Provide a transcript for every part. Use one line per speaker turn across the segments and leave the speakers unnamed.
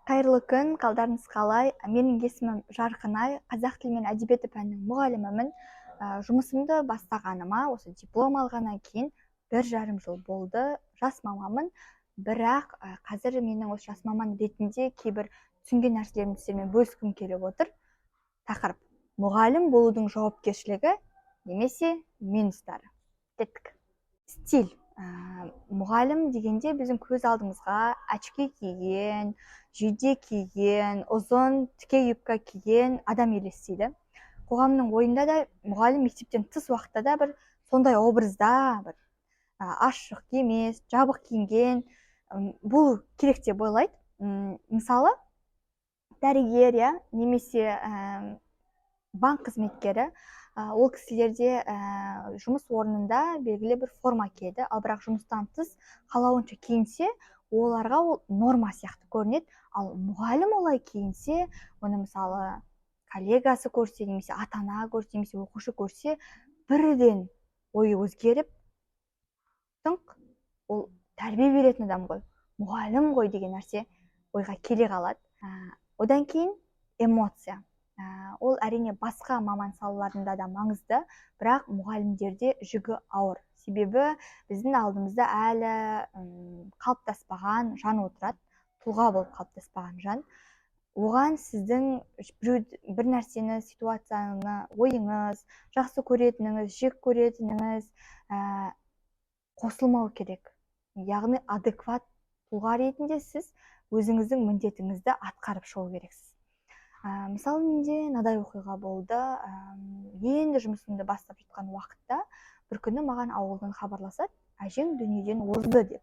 Қайырлы күн, қалдарыңыз қалай? Менің есімім Жарқынай, қазақ тілі мен әдебиеті пәнінің мұғалімімін. Жұмысымды бастағаныма, осы диплом алғаннан кейін 1,5 жыл болды. Жас мамамын, бірақ қазір менің осы жас маман ретінде кейбір түсінген нәрселерімді сіздермен бөліскім келіп отыр. Тақырып: мұғалім болудың жауапкершілігі немесе минустары. Кеттік. Стиль. Мұғалім дегенде біздің көз алдымызға очки киген, жейде киген, ұзын тіке юбка киген адам елестейді. Қоғамның ойында да мұғалім мектептен тыс уақытта да бір сондай образда, бір ашық емес, жабық киінген, бұл керек деп ойлайды. Мысалы, дәрігер, немесе банк қызметкері, ол кісілерде жұмыс орнында белгілі бір форма киеді, ал бірақ жұмыстан тыс қалауынша киінсе, оларға ол норма сияқты көрінеді. Ал мұғалім олай киінсе, оны мысалы коллегасы көрсе, немесе ата-ана көрсе, немесе оқушы көрсе, бірден ойы өзгеріп, ол тәрбие беретін адам ғой, мұғалім ғой деген нәрсе ойға келе қалады. Одан кейін эмоция. Ол әрине басқа маман салаларында да маңызды, бірақ мұғалімдерде жүгі ауыр. Себебі біздің алдымызда әлі қалыптаспаған жан отырады, тұлға болып қалыптаспаған жан. Оған сіздің бір нәрсені, ситуацияны, ойыңыз, жақсы көретініңіз, жек көретініңіз қосылмау керек. Яғни адекват тұлға ретінде сіз өзіңіздің міндетіңізді атқарып шығу керексіз. Мысалы, менде мынадай оқиға болды. Енді жұмысымды бастап жатқан уақытта бір күні маған ауылдан хабарласады: әжең дүниеден озды деп.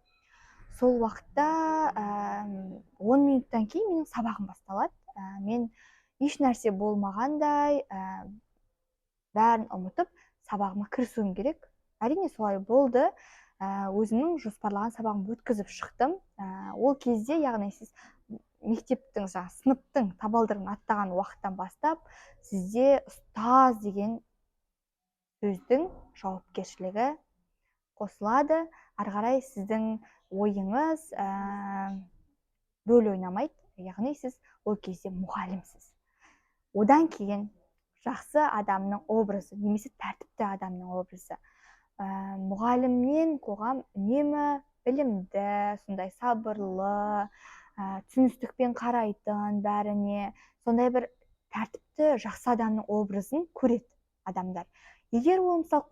Сол уақытта 10 минуттан кейін менің сабағым басталады. Мен еш нәрсе болмағандай бәрін ұмытып сабағыма кірісуім керек. Әрине солай болды. Өзімнің жоспарлаған сабағымды өткізіп шықтым. Ол кезде, яғни сіз мектептің, сыныптың табалдырығын аттаған уақыттан бастап, сізде ұстаз деген сөздің жауапкершілігі қосылады. Ары қарай сіздің ойыңыз рөл ойнамайды, яғни сіз ол кезде мұғалімсіз. Одан кейін жақсы адамның образы, немесе тәртіпті адамның образы. Мұғалімнен қоғам үнемі білімді, сондай сабырлы, түсіністікпен қарайтын, бәріне сондай бір тәртіпті жақсы адамның образын көреді адамдар. Егер ол мысалы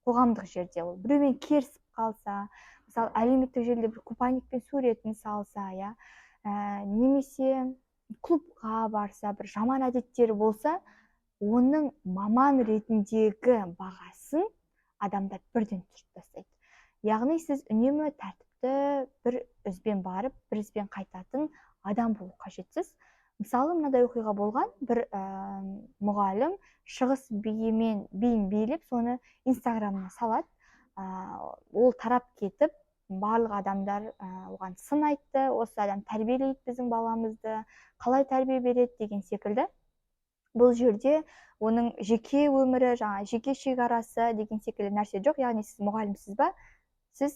қоғамдық жерде ол біреумен керісіп қалса, мысалы әлеуметтік желіде бір купальникпен суретін салса, немесе клубқа барса, бір жаман әдеттері болса, оның маман ретіндегі бағасын адамдар бірден түсіріп тастайды. Яғни сіз үнемі тәртіпті бір ізбен барып, бір ізбен қайтатын адам болу қажетсіз. Мысалы, мынадай оқиға болған: бір мұғалім шығыс биін билеп, соны инстаграмына салады. Ол тарап кетіп, барлық адамдар оған сын айтты: осы адам тәрбиелейді біздің баламызды, қалай тәрбие береді деген секілді. Бұл жерде оның жеке өмірі, жеке шекарасы деген секілді нәрсе жоқ. Яғни сіз мұғалімсіз ба? Сіз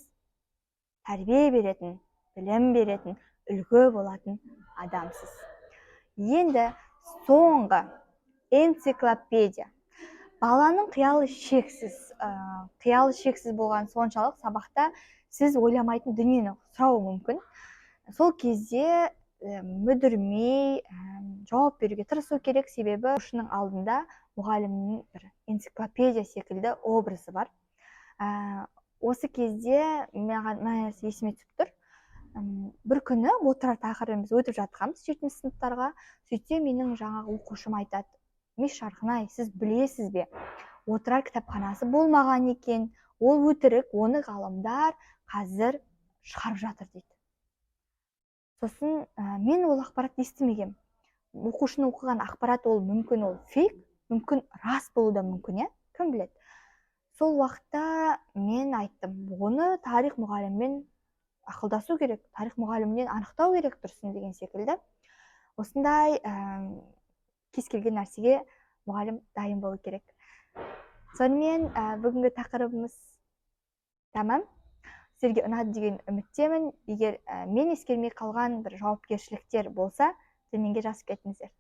тәрбие беретін, білім беретін, үлгі болатын адамсыз. Енді соңғы энциклопедия. Баланың қиялы шексіз. Қиялы шексіз болған соншалық сабақта сіз ойламайтын дүниені сұрауы мүмкін. Сол кезде мүдірмей жауап беруге тырысу керек, себебі оқушының алдында мұғалімнің бір энциклопедия секілді образы бар. Осы кезде маған нәрсе есіме түсіп тұр. Бір күні отырар тақырыбымыз өтіп жатқанбыз 7 сыныптарға. Сөйтсе менің жаңағы оқушым айтады: мис Жарқынай, сіз білесіз бе, отырар кітапханасы болмаған екен, ол өтірік, оны ғалымдар қазір шығарып жатыр дейді. Сосын мен ол ақпаратты естімегем. Оқушының оқыған ақпарат ол мүмкін ол фейк, мүмкін рас болуы да мүмкін, кім біледі. Сол уақытта мен айттым: оны тарих мұғаліммен ақылдасу керек, тарих мұғалімінен анықтау керек тұрсын деген секілді. Осындай кез келген нәрсеге мұғалім дайын болу керек. Сонымен бүгінгі тақырыбымыз тамам. сіздерге ұнады деген үміттемін. Егер мен ескермей қалған бір жауапкершіліктер болса, төменге жазып кетіңіздер.